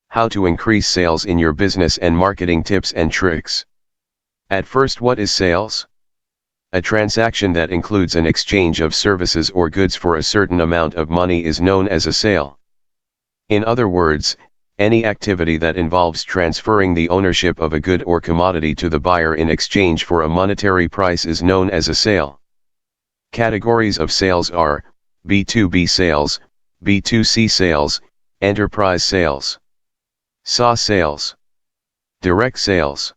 How to increase sales in your business and marketing tips and tricks. At first, what is sales? A transaction that includes an exchange of services or goods for a certain amount of money is known as a sale. In other words, any activity that involves transferring the ownership of a good or commodity to the buyer in exchange for a monetary price is known as a sale. Categories of sales are B2B sales, B2C sales, enterprise sales, SaaS sales, direct sales.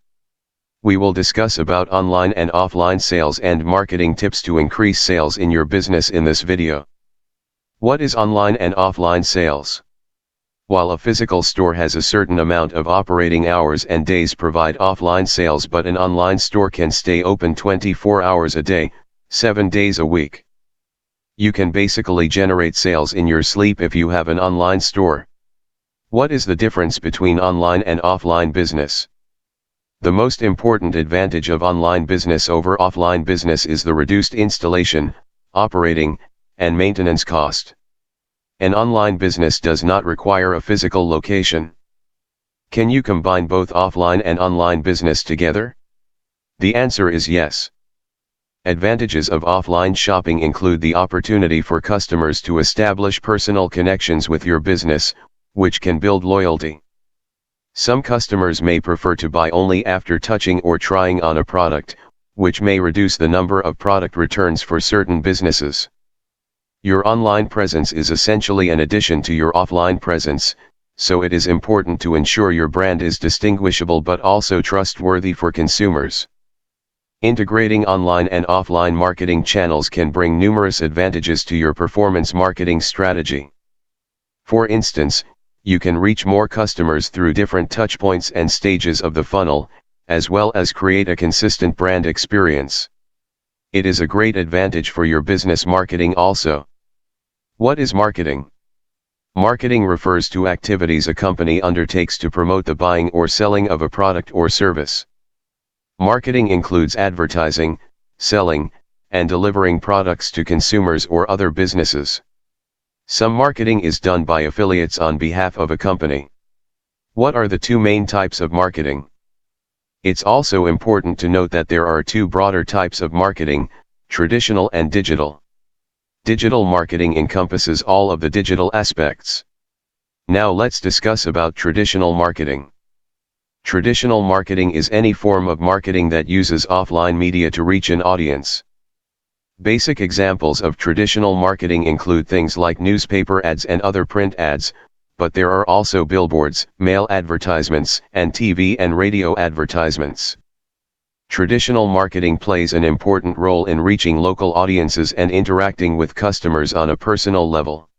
We will discuss about online and offline sales and marketing tips to increase sales in your business in this video. What is online and offline sales? While a physical store has a certain amount of operating hours and days provide offline sales, but an online store can stay open 24 hours a day, 7 days a week. You can basically generate sales in your sleep if you have an online store. What is the difference between online and offline business? The most important advantage of online business over offline business is the reduced installation, operating, and maintenance cost. An online business does not require a physical location. Can you combine both offline and online business together? The answer is yes. Advantages of offline shopping include the opportunity for customers to establish personal connections with your business, which can build loyalty. Some customers may prefer to buy only after touching or trying on a product, which may reduce the number of product returns for certain businesses. Your online presence is essentially an addition to your offline presence, so it is important to ensure your brand is distinguishable but also trustworthy for consumers. Integrating online and offline marketing channels can bring numerous advantages to your performance marketing strategy. For instance, you can reach more customers through different touchpoints and stages of the funnel, as well as create a consistent brand experience. It is a great advantage for your business marketing also. What is marketing? Marketing refers to activities a company undertakes to promote the buying or selling of a product or service. Marketing includes advertising, selling, and delivering products to consumers or other businesses. Some marketing is done by affiliates on behalf of a company. What are the two main types of marketing? It's also important to note that there are two broader types of marketing, traditional and digital. Digital marketing encompasses all of the digital aspects. Now let's discuss about traditional marketing. Traditional marketing is any form of marketing that uses offline media to reach an audience. Basic examples of traditional marketing include things like newspaper ads and other print ads, but there are also billboards, mail advertisements, and TV and radio advertisements. Traditional marketing plays an important role in reaching local audiences and interacting with customers on a personal level.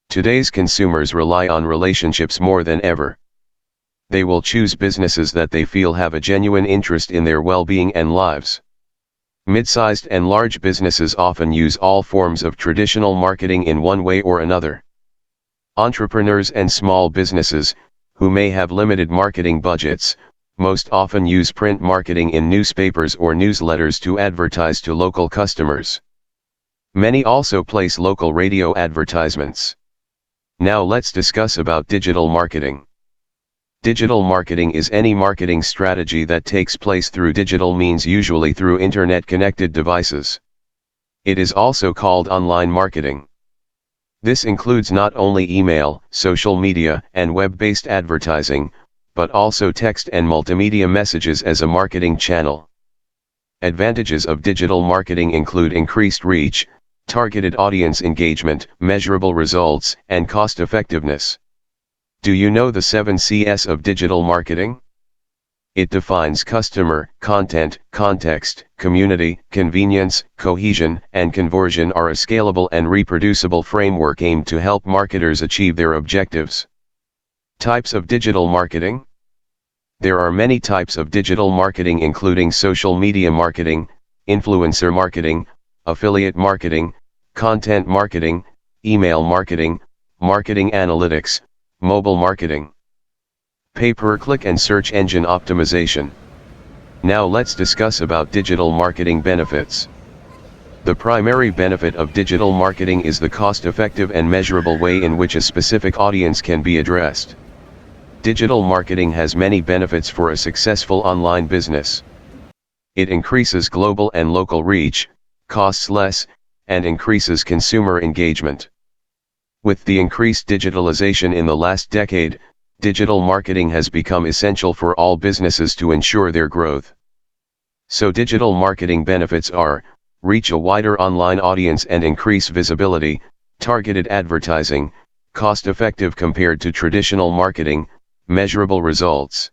Today's consumers rely on relationships more than ever. They will choose businesses that they feel have a genuine interest in their well-being and lives. Mid-sized and large businesses often use all forms of traditional marketing in one way or another. Entrepreneurs and small businesses, who may have limited marketing budgets, most often use print marketing in newspapers or newsletters to advertise to local customers. Many also place local radio advertisements. Now let's discuss about digital marketing. Digital marketing is any marketing strategy that takes place through digital means, usually through internet-connected devices. It is also called online marketing. This includes not only email, social media, and web-based advertising, but also text and multimedia messages as a marketing channel. Advantages of digital marketing include increased reach, targeted audience engagement, measurable results, and cost effectiveness. Do you know the 7 C's of digital marketing? It defines customer, content, context, community, convenience, cohesion, and conversion are a scalable and reproducible framework aimed to help marketers achieve their objectives. Types of digital marketing? There are many types of digital marketing, including social media marketing, influencer marketing, affiliate marketing, content marketing, email marketing, marketing analytics, mobile marketing, pay-per-click and search engine optimization. Now let's discuss about digital marketing benefits. The primary benefit of digital marketing is the cost-effective and measurable way in which a specific audience can be addressed. Digital marketing has many benefits for a successful online business. It increases global and local reach, costs less, and increases consumer engagement. With the increased digitalization in the last decade, digital marketing has become essential for all businesses to ensure their growth. So digital marketing benefits are: reach a wider online audience and increase visibility, targeted advertising, cost-effective compared to traditional marketing, measurable results.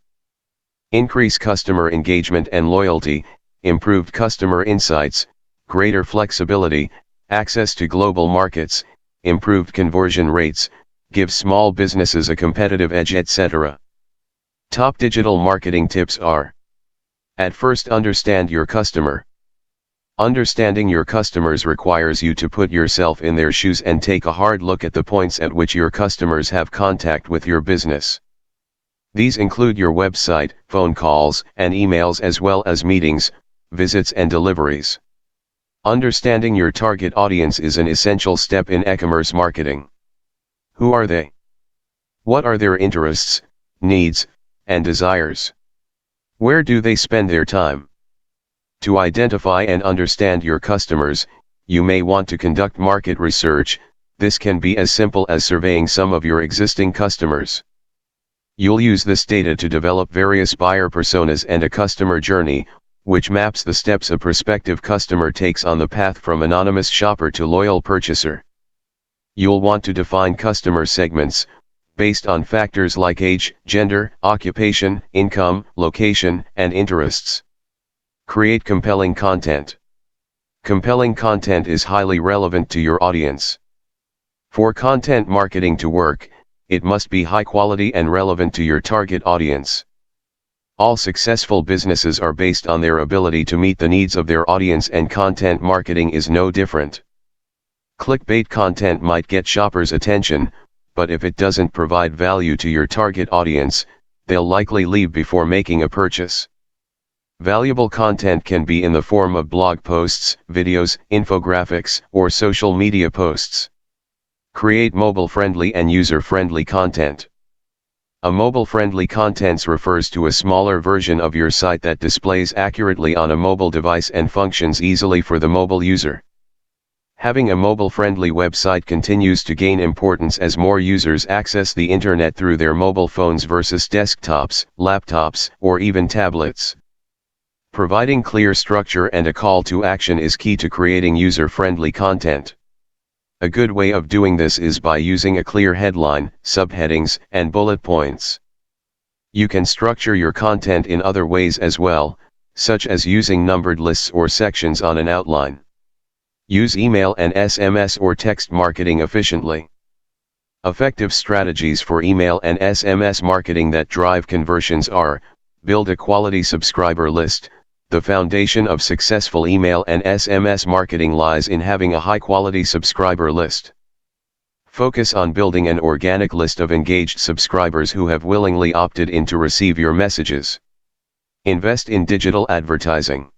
Increase customer engagement and loyalty, improved customer insights, greater flexibility, access to global markets, improved conversion rates, give small businesses a competitive edge, etc. Top digital marketing tips are: at first, understand your customer. Understanding your customers requires you to put yourself in their shoes and take a hard look at the points at which your customers have contact with your business. These include your website, phone calls, and emails, as well as meetings, visits, and deliveries. Understanding your target audience is an essential step in e-commerce marketing. Who are they? What are their interests, needs, and desires? Where do they spend their time? To identify and understand your customers, you may want to conduct market research. This can be as simple as surveying some of your existing customers. You'll use this data to develop various buyer personas and a customer journey, which maps the steps a prospective customer takes on the path from anonymous shopper to loyal purchaser. You'll want to define customer segments, based on factors like age, gender, occupation, income, location, and interests. Create compelling content. Compelling content is highly relevant to your audience. For content marketing to work, it must be high quality and relevant to your target audience. All successful businesses are based on their ability to meet the needs of their audience, and content marketing is no different. Clickbait content might get shoppers' attention, but if it doesn't provide value to your target audience, they'll likely leave before making a purchase. Valuable content can be in the form of blog posts, videos, infographics, or social media posts. Create mobile-friendly and user-friendly content. A mobile-friendly content refers to a smaller version of your site that displays accurately on a mobile device and functions easily for the mobile user. Having a mobile-friendly website continues to gain importance as more users access the internet through their mobile phones versus desktops, laptops, or even tablets. Providing clear structure and a call to action is key to creating user-friendly content. A good way of doing this is by using a clear headline, subheadings, and bullet points. You can structure your content in other ways as well, such as using numbered lists or sections on an outline. Use email and SMS or text marketing efficiently. Effective strategies for email and SMS marketing that drive conversions are: build a quality subscriber list. The foundation of successful email and SMS marketing lies in having a high-quality subscriber list. Focus on building an organic list of engaged subscribers who have willingly opted in to receive your messages. Invest in digital advertising.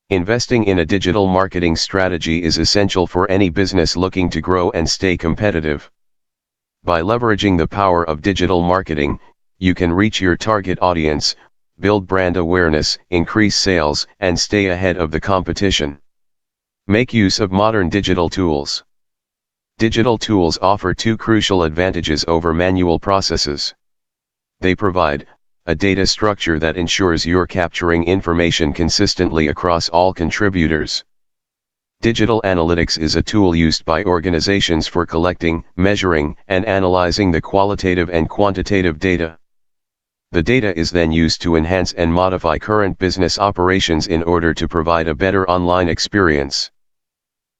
Investing in a digital marketing strategy is essential for any business looking to grow and stay competitive. By leveraging the power of digital marketing, you can reach your target audience, build brand awareness, increase sales, and stay ahead of the competition. Make use of modern digital tools. Digital tools offer two crucial advantages over manual processes. They provide a data structure that ensures you're capturing information consistently across all contributors. Digital analytics is a tool used by organizations for collecting, measuring, and analyzing the qualitative and quantitative data. The data is then used to enhance and modify current business operations in order to provide a better online experience.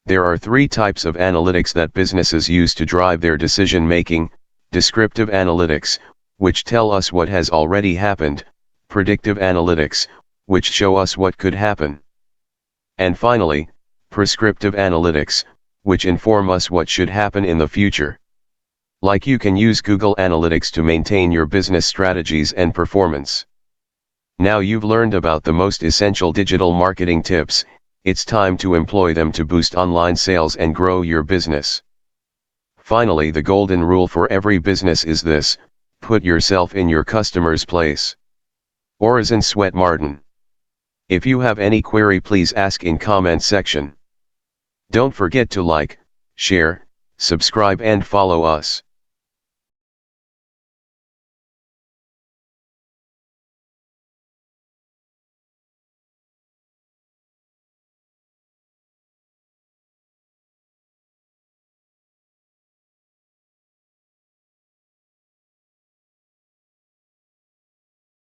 There are three types of analytics that businesses use to drive their decision-making: descriptive analytics, which tell us what has already happened; predictive analytics, which show us what could happen; and finally, prescriptive analytics, which inform us what should happen in the future. Like you can use Google Analytics to maintain your business strategies and performance. Now you've learned about the most essential digital marketing tips, it's time to employ them to boost online sales and grow your business. Finally, the golden rule for every business is this: put yourself in your customer's place. Horizon Sweat Martin. If you have any query, please ask in comment section. Don't forget to like, share, subscribe and follow us.